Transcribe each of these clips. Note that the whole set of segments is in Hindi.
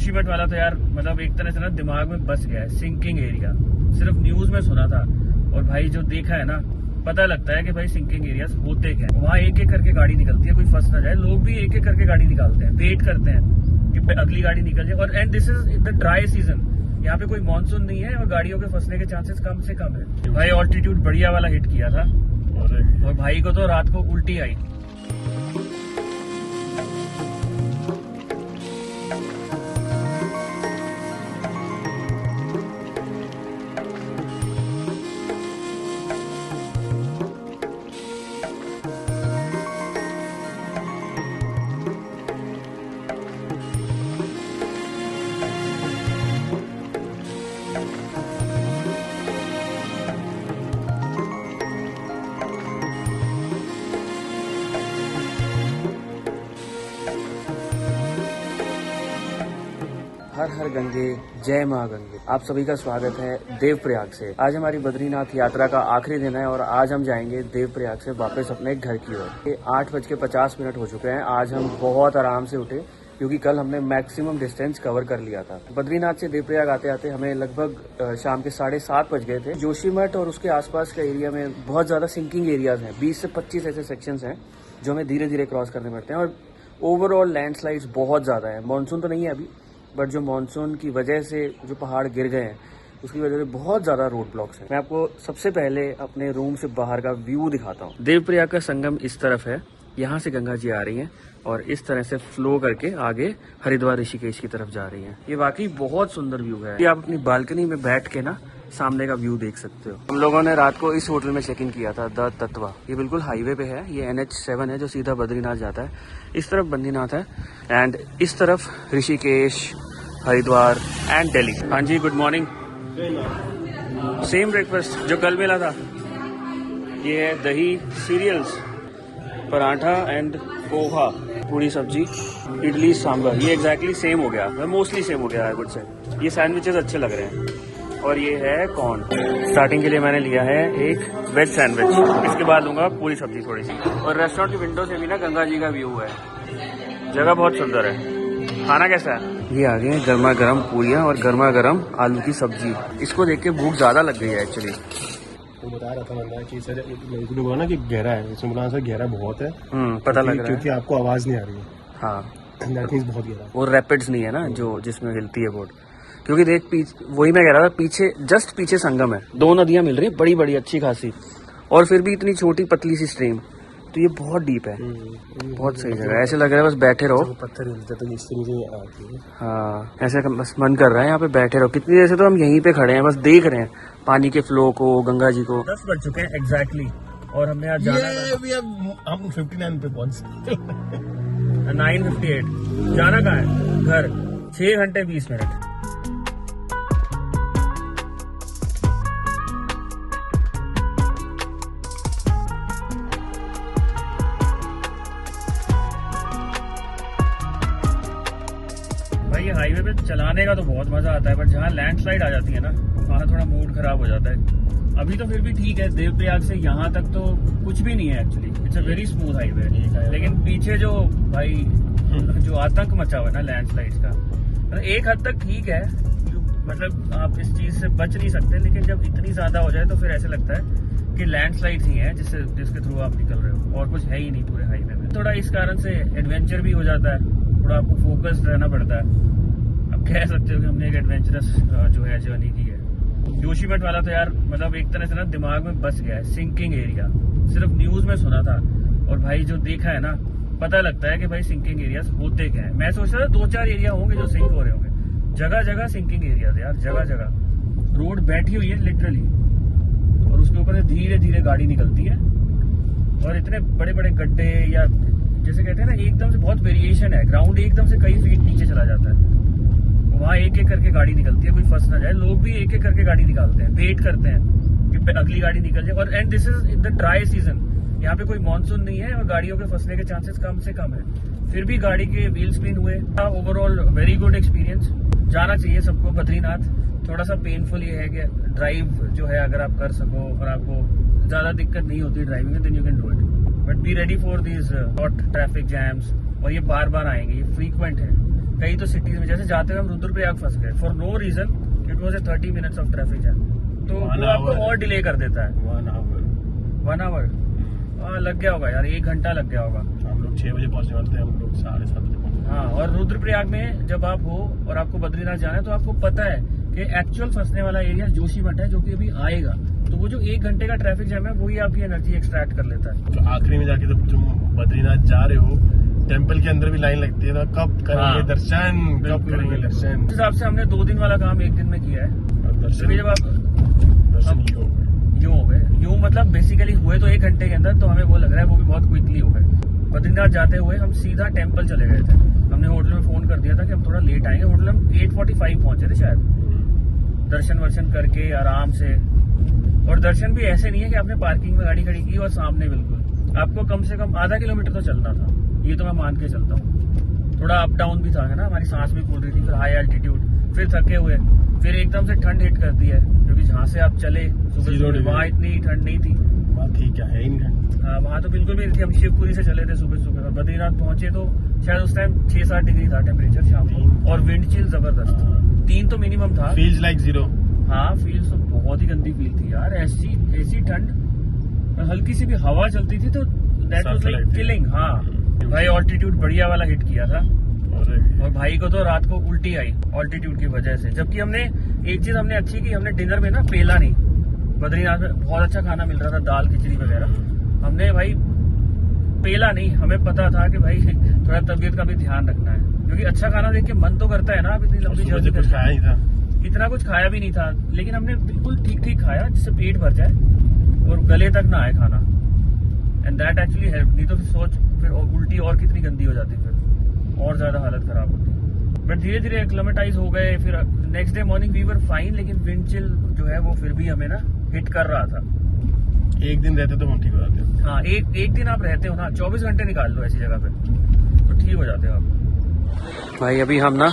जोशीमठ वाला तो यार मतलब एक तरह से ना दिमाग में बस गया है। सिंकिंग एरिया सिर्फ न्यूज में सुना था और भाई जो देखा है ना पता लगता है कि भाई सिंकिंग एरियाज होते क्या है। वहाँ एक एक करके गाड़ी निकलती है, कोई फंस ना जाए। लोग भी एक एक करके गाड़ी निकालते हैं, वेट करते हैं कि अगली गाड़ी निकल जाए। और and this is the dry season, यहाँ पे कोई मानसून नहीं है और गाड़ियों के फंसने के चांसेस कम से कम है। भाई ऑल्टीट्यूड बढ़िया वाला हिट किया था और भाई को तो रात को उल्टी आई। हर हर गंगे जय माँ गंगे। आप सभी का स्वागत है देवप्रयाग से। आज हमारी बद्रीनाथ यात्रा का आखिरी दिन है और आज हम जाएंगे देवप्रयाग से वापस अपने घर की ओर। ये 8:50 हो चुके हैं। आज हम बहुत आराम से उठे क्योंकि कल हमने मैक्सिमम डिस्टेंस कवर कर लिया था। बद्रीनाथ से देवप्रयाग आते आते हमें लगभग शाम के 7:30 बज गए थे। जोशीमठ और उसके आसपास के एरिया में बहुत ज्यादा सिंकिंग एरियाज हैं। 20 से 25 ऐसे सेक्शंस हैं जो हमें धीरे धीरे क्रॉस करने पड़ते हैं और ओवरऑल लैंडस्लाइड्स बहुत ज्यादा है। मानसून तो नहीं है अभी, बट जो मानसून की वजह से जो पहाड़ गिर गए हैं उसकी वजह से बहुत ज्यादा रोड ब्लॉक्स हैं। मैं आपको सबसे पहले अपने रूम से बाहर का व्यू दिखाता हूँ। देवप्रयाग का संगम इस तरफ है, यहाँ से गंगा जी आ रही हैं और इस तरह से फ्लो करके आगे हरिद्वार ऋषिकेश की तरफ जा रही हैं। ये वाकई बहुत सुंदर व्यू है। ये आप अपनी बालकनी में बैठ के ना सामने का व्यू देख सकते हो। हम लोगों ने रात को इस होटल में चेक इन किया था, द तत्वा। ये बिल्कुल हाईवे पे है। ये NH7 है जो सीधा बद्रीनाथ जाता है। इस तरफ बद्रीनाथ है एंड इस तरफ ऋषिकेश, हरिद्वार एंड दिल्ली। हाँ जी, गुड मॉर्निंग। सेम ब्रेकफास्ट जो कल मिला था। ये है दही, सीरियल्स, पराठा एंड पोहा, पूरी सब्जी, इडली, सांभर। ये एग्जैक्टली सेम हो गया, मोस्टली सेम हो गया है। कुछ ये सैंडविचेस अच्छे लग रहे हैं। और ये है कॉर्न। स्टार्टिंग के लिए मैंने लिया है एक वेज सैंडविच, इसके बाद लूंगा पूरी सब्जी थोड़ी सी। और रेस्टोरेंट की विंडो से भी ना गंगा जी का व्यू है। जगह बहुत सुंदर है। खाना कैसा है? ये आ गए गर्मा गर्म पूरियाँ और गर्मा गर्म आलू की सब्जी। इसको देख के भूख ज्यादा लग गई है एक्चुअली। तो बता रहा था कि सर बोला ना कि गहरा है, इसमें बोला सर गहरा बहुत है। पता लग रहा है क्योंकि आपको आवाज नहीं आ रही है। हाँ, दैट मींस बहुत गहरा। वो रैपिड्स नहीं है ना जो जिसमें हिलती है बोट। क्योंकि देख वही मैं कह रहा था, पीछे जस्ट पीछे संगम है, 2 नदियां मिल रही है बड़ी बड़ी अच्छी खासी, और फिर भी इतनी छोटी पतली सी स्ट्रीम। तो ये बहुत डीप है। बहुत सही जगह है। ऐसे लग रहा है बस बैठे रहो। पत्थर हिलते तो इससे नीचे आती है। हाँ, ऐसे बस मन कर रहा है यहाँ पे बैठे रहो। कितनी देर से तो हम यहीं पे खड़े हैं, बस देख रहे हैं पानी के फ्लो को, गंगा जी को। 10 बज चुके हैं एग्जैक्टली और हमने आज जाना है। हम 59 पे पहुंच 9:58। जाना कहाँ है? घर। 6 घंटे 20 मिनट। भाई ये हाईवे पे चलाने का तो बहुत मजा आता है, बट जहाँ लैंडस्लाइड आ जाती है ना वहाँ थोड़ा मूड खराब हो जाता है। अभी तो फिर भी ठीक है, देवप्रयाग से यहाँ तक तो कुछ भी नहीं है actually. It's a very smooth highway. लेकिन पीछे जो भाई जो आतंक मचा हुआ है ना लैंडस्लाइड का, मतलब एक हद तक ठीक है, मतलब आप इस चीज से बच नहीं सकते। लेकिन जब इतनी ज्यादा हो जाए तो फिर ऐसे लगता है कि लैंडस्लाइड ही है जिसके थ्रू आप निकल रहे हो और कुछ है ही नहीं पूरे हाईवे में। थोड़ा इस कारण से एडवेंचर भी हो जाता है, थोड़ा आपको फोकस्ड रहना पड़ता है। अब कह सकते हो कि हमने एक एडवेंचरस जो है जर्नी की है। जोशीमठ वाला तो यार मतलब एक तरह से ना दिमाग में बस गया है। सिंकिंग एरिया सिर्फ न्यूज में सुना था और भाई जो देखा है ना पता लगता है कि भाई सिंकिंग एरियाज होते क्या है। मैं सोच रहा था 2-4 एरिया होंगे जो सिंक हो रहे होंगे। जगह जगह सिंकिंग एरियाज यार, जगह जगह रोड बैठी हुई है लिटरली, और उसके ऊपर से धीरे धीरे गाड़ी निकलती है और इतने बड़े बड़े गड्ढे, या जैसे कहते हैं ना एकदम से बहुत वेरिएशन है। ग्राउंड एकदम से कई फीट नीचे चला जाता है। वहाँ एक एक करके गाड़ी निकलती है, कोई फंस ना जाए। लोग भी एक एक करके गाड़ी निकालते हैं, वेट करते हैं कि अगली गाड़ी निकल जाए। और and this is in the dry season, यहाँ पे कोई मानसून नहीं है और गाड़ियों के फंसने के चांसेस कम से कम है। फिर भी गाड़ी के व्हील स्पिन हुए। Overall very good experience. जाना चाहिए सबको बद्रीनाथ। थोड़ा सा पेनफुल ये है कि ड्राइव जो है अगर आप कर सको और आपको ज्यादा दिक्कत नहीं होती ड्राइविंग में, then you can do it, but be ready for these hot traffic jams. और ये बार बार आएंगे, ये फ्रीक्वेंट है। कई तो सिटीज में जैसे जाते हुए हम रुद्रप्रयाग फंस गए for no reason, it was a 30 minutes of traffic jam, तो वो आपको और डिले कर देता है। 1 आवर लग गया होगा यार, 1 घंटा लग गया होगा। हम लोग 6 बजे पहुंचने वाले थे, हम लोग 7:30 बजे पहुंचे। हाँ, और रुद्रप्रयाग में जब आप हो और आपको बद्रीनाथ जाना है तो आपको पता है कि एक्चुअल फंसने वाला एरिया जोशीमठ है, जो कि अभी आएगा। तो वो जो 1 घंटे का ट्रैफिक जैम है वही आपकी एनर्जी एक्सट्रैक्ट कर लेता है। तो आखिरी में जाके जब तुम बद्रीनाथ जा रहे हो, टेम्पल के अंदर भी लाइन लगती है, तो कब करेंगे दर्शन, कब करेंगे दर्शन। उस हिसाब से हमने 2 दिन वाला काम 1 दिन में किया है। दर्शन जब आप दर्शन यूं हो गए, यूं मतलब बेसिकली हुए तो 1 घंटे के अंदर, तो हमें वो लग रहा है वो भी बहुत क्विकली हो गए। बद्रीनाथ जाते हुए हम सीधा टेम्पल चले गए थे। हमने होटल में फोन कर दिया था कि हम थोड़ा लेट आएंगे, होटल में 8:45 पहुंचे थे शायद, दर्शन वर्शन करके आराम से। और दर्शन भी ऐसे नहीं है कि आपने पार्किंग में गाड़ी खड़ी की और सामने बिल्कुल, आपको कम से कम आधा किलोमीटर तो चलना था, ये तो मैं मान के चलता हूँ। थोड़ा अप डाउन भी था, है ना, हमारी सांस भी फूल रही थी, फिर हाई एल्टीट्यूड, फिर थके हुए, फिर एकदम से ठंड हिट करती है, क्योंकि जहाँ से आप चले सुबह वहाँ इतनी ठंड नहीं थी। ठीक है, हाँ, वहाँ तो बिल्कुल भी नहीं थी। हम शिवपुरी से चले थे सुबह सुबह, बद्रीनाथ पहुंचे तो शायद उस टाइम 6-7 डिग्री था टेम्परेचर शाम को, और विंड चिल जबरदस्त, 3 तो मिनिमम था। Feels like 0। हाँ, फील्स तो बहुत ही गंदी फील थी यार, ऐसी ठंड, हल्की सी भी हवा चलती थी तो दैट वाज लाइक किलिंग। हाँ भाई, ऑल्टीट्यूड बढ़िया वाला हिट किया था, और भाई को तो रात को उल्टी आई ऑल्टीट्यूड की वजह से। जबकि हमने एक चीज हमने अच्छी की, हमने डिनर में ना पेला नहीं। बद्रीनाथ में बहुत अच्छा खाना मिल रहा था, दाल खिचड़ी वगैरह, हमने भाई पेला नहीं। हमें पता था कि भाई थोड़ा तबीयत का भी ध्यान रखना है, क्योंकि अच्छा खाना देख के मन तो करता है ना। अब इतनी लंबी जर्नी कुछ खाया ही था, इतना कुछ खाया भी नहीं था, लेकिन हमने बिल्कुल ठीक ठीक खाया जिससे पेट भर जाए और गले तक ना आए खाना। And that actually help. नहीं तो फिर सोच, फिर उल्टी और कितनी गंदी हो जाती, फिर और ज्यादा हालत खराब होती। बट धीरे धीरे एक्लेमेटाइज हो गए। फिर next day morning we were fine, लेकिन विंड चिल जो है वो फिर भी हमें ना हिट कर रहा था। 1 दिन रहते तो हम ठीक हो जाते। हाँ, एक दिन आप रहते हो ना, 24 घंटे निकाल लो ऐसी जगह पे, तो ठीक हो जाते हो आप। भाई अभी हम ना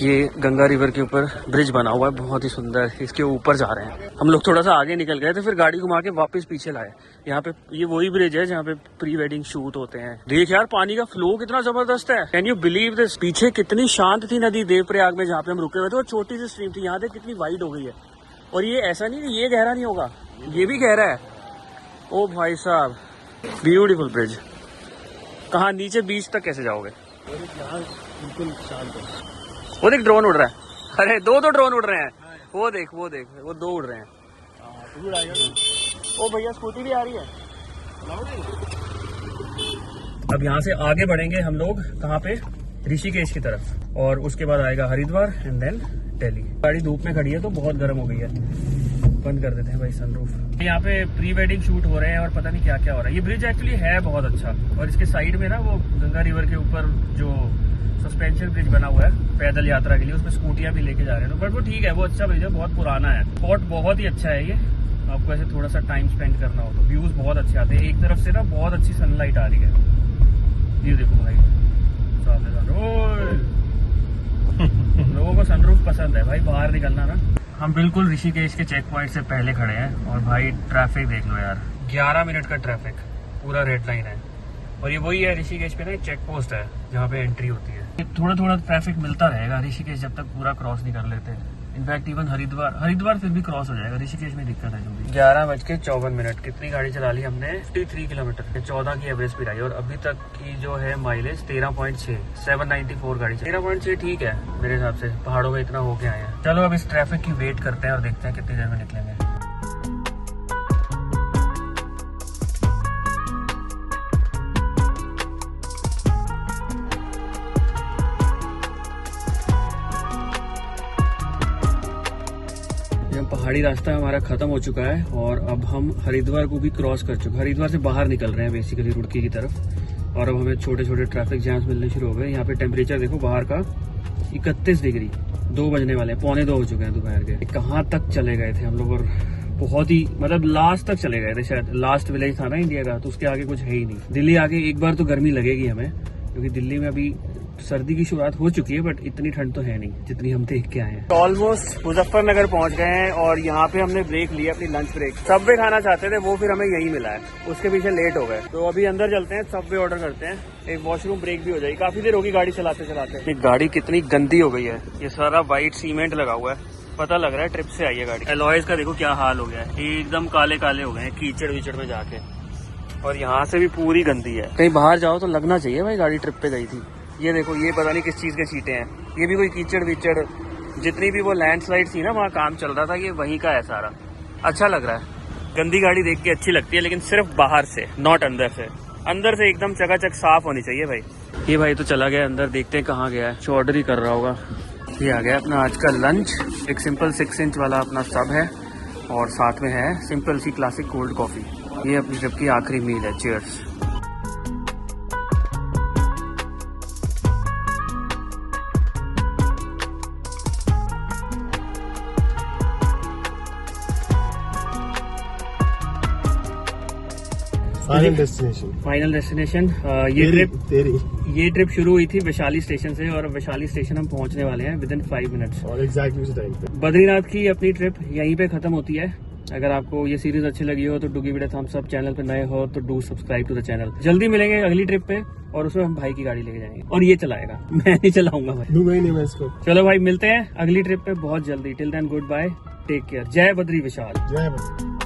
ये गंगा रिवर के ऊपर ब्रिज बना हुआ है, बहुत ही सुंदर, इसके ऊपर जा रहे हैं हम लोग। थोड़ा सा आगे निकल गए थे, फिर गाड़ी घुमा के वापस पीछे लाए। यहाँ पे ये वही ब्रिज है जहाँ पे प्री वेडिंग शूट होते हैं। देख यार, पानी का फ्लो कितना जबरदस्त है, कैन यू बिलीव दिस। पीछे कितनी शांत थी नदी देवप्रयाग में जहाँ पे हम रुके हुए थे, और छोटी सी स्ट्रीम थी, यहाँ पे कितनी वाइड हो गई है। और ये ऐसा नहीं कि ये गहरा नहीं होगा, ये भी गहरा है। ओ भाई साहब, ब्यूटीफुल ब्रिज। कहाँ नीचे बीच तक कैसे जाओगे? बिल्कुल शांत है। वो देख ड्रोन उड़ रहा है, अरे 2 ड्रोन उड़ रहे हैं। वो देख वो 2 उड़ रहे हैं। ओ भैया, स्कूटी भी आ रही है। अब यहाँ से आगे बढ़ेंगे हम लोग, कहाँ पे, ऋषिकेश की तरफ, और उसके बाद आएगा हरिद्वार एंड देन दिल्ली। गाड़ी धूप में खड़ी है तो बहुत गर्म हो गई है, बंद कर देते हैं भाई सनरूफ। यहाँ पे प्री वेडिंग शूट हो रहे हैं और पता नहीं क्या क्या हो रहा है। ये ब्रिज एक्चुअली है बहुत अच्छा, और इसके साइड में ना वो गंगा रिवर के ऊपर जो सस्पेंशन ब्रिज बना हुआ है पैदल यात्रा के लिए, उसमें स्कूटियां भी लेके जा रहे हैं। बट वो ठीक है, वो अच्छा ब्रिज है, बहुत पुराना है। स्पॉट बहुत ही अच्छा है ये, आपको ऐसे थोड़ा सा टाइम स्पेंड करना हो तो व्यूज बहुत अच्छे आते हैं। एक तरफ से ना बहुत अच्छी सनलाइट आ रही है, ये देखो भाई सामने लोगों को सनरूफ पसंद है भाई, बाहर निकलना ना। हम बिल्कुल ऋषिकेश के चेक पॉइंट से पहले खड़े हैं, और भाई ट्रैफिक देख लो यार, 11 मिनट का ट्रैफिक, पूरा रेड लाइन है। और ये वही है, ऋषिकेश पे ना एक चेक पोस्ट है जहाँ पे एंट्री होती है। थोड़ा थोड़ा ट्रैफिक मिलता रहेगा ऋषिकेश जब तक पूरा क्रॉस नहीं कर लेते। इनफैक्ट इवन हरिद्वार फिर भी क्रॉस हो जाएगा, ऋषिकेश में दिक्कत है जो भी। 11:54, कितनी गाड़ी चला ली हमने? 53 किलोमीटर, 14 की एवरेज स्पीड आई, और अभी तक की जो है माइलेज 13.6, 794 गाड़ी। 13.6 ठीक है मेरे हिसाब से, पहाड़ों में इतना होके आए हैं। चलो अब इस ट्रैफिक की वेट करते हैं और देखते हैं कितनी देर में निकलेंगे। पहाड़ी रास्ता हमारा खत्म हो चुका है, और अब हम हरिद्वार को भी क्रॉस कर चुके हैं। हरिद्वार से बाहर निकल रहे हैं बेसिकली रुड़की की तरफ, और अब हमें छोटे छोटे ट्रैफिक जैम्स मिलने शुरू हो गए। यहाँ पे टेम्परेचर देखो बाहर का 31 डिग्री, 2 बजने वाले हैं, 1:45 हो चुके हैं दोपहर के। कहाँ तक चले गए थे हम लोग, और बहुत ही मतलब लास्ट तक चले गए थे, शायद लास्ट विलेज था ना इंडिया का, तो उसके आगे कुछ है ही नहीं। दिल्ली आगे एक बार तो गर्मी लगेगी हमें, क्योंकि दिल्ली में अभी सर्दी की शुरुआत हो चुकी है, बट इतनी ठंड तो है नहीं जितनी हम देख के आए हैं। ऑलमोस्ट मुजफ्फरनगर पहुंच गए हैं और यहाँ पे हमने ब्रेक लिया, अपनी लंच ब्रेक। सबवे खाना चाहते थे, वो फिर हमें यही मिला है, उसके पीछे लेट हो गए। तो अभी अंदर चलते हैं, सबवे ऑर्डर करते हैं, एक वॉशरूम ब्रेक भी हो जाएगी। काफी देर होगी गाड़ी चलाते चलाते। ये गाड़ी कितनी गंदी हो गई है, ये सारा व्हाइट सीमेंट लगा हुआ है, पता लग रहा है ट्रिप से आई है गाड़ी। एलॉयज का देखो क्या हाल हो गया है, एकदम काले काले हो गए हैं कीचड़ विचड़ में जाके, और यहाँ से भी पूरी गंदी है। कहीं बाहर जाओ तो लगना चाहिए भाई गाड़ी ट्रिप पे गई थी। ये देखो, ये पता नहीं किस चीज के छींटे हैं, ये भी कोई कीचड़ विचड़, जितनी भी वो लैंडस्लाइड थी ना वहाँ काम चल रहा था, ये वहीं का है सारा। अच्छा लग रहा है, गंदी गाड़ी देख के अच्छी लगती है, लेकिन सिर्फ बाहर से, नॉट अंदर से। अंदर से एकदम चकाचक साफ होनी चाहिए भाई। ये भाई तो चला गया अंदर, देखते हैं कहाँ गया है, ऑर्डर ही कर रहा होगा। ये आ गया अपना आज का लंच, एक सिंपल 6 इंच वाला अपना सब है, और साथ में है सिंपल सी क्लासिक कोल्ड कॉफी। ये अपनी ट्रिप की आखिरी मील है। Cheers. Final destination. Final destination. ये ट्रिप शुरू हुई थी वैशाली स्टेशन से, और वैशाली स्टेशन हम पहुंचने वाले हैं विद इन 5 मिनट्स, और एग्जैक्टली उसी टाइम पे। बद्रीनाथ की अपनी ट्रिप यहीं पे खत्म होती है। अगर आपको ये सीरीज अच्छी लगी हो तो do give it a thumbs up, channel पे नए हो तो do subscribe to the channel. जल्दी मिलेंगे अगली ट्रिप पे, और उसमें हम भाई की गाड़ी लेके जाएंगे, और ये चलाएगा, मैं नहीं चलाऊंगा भाई। दूंगा ही नहीं मैं इसको। चलो भाई, मिलते हैं अगली ट्रिप पे बहुत जल्दी। Till then good bye, take care, जय बद्री विशाल। जय बद्री।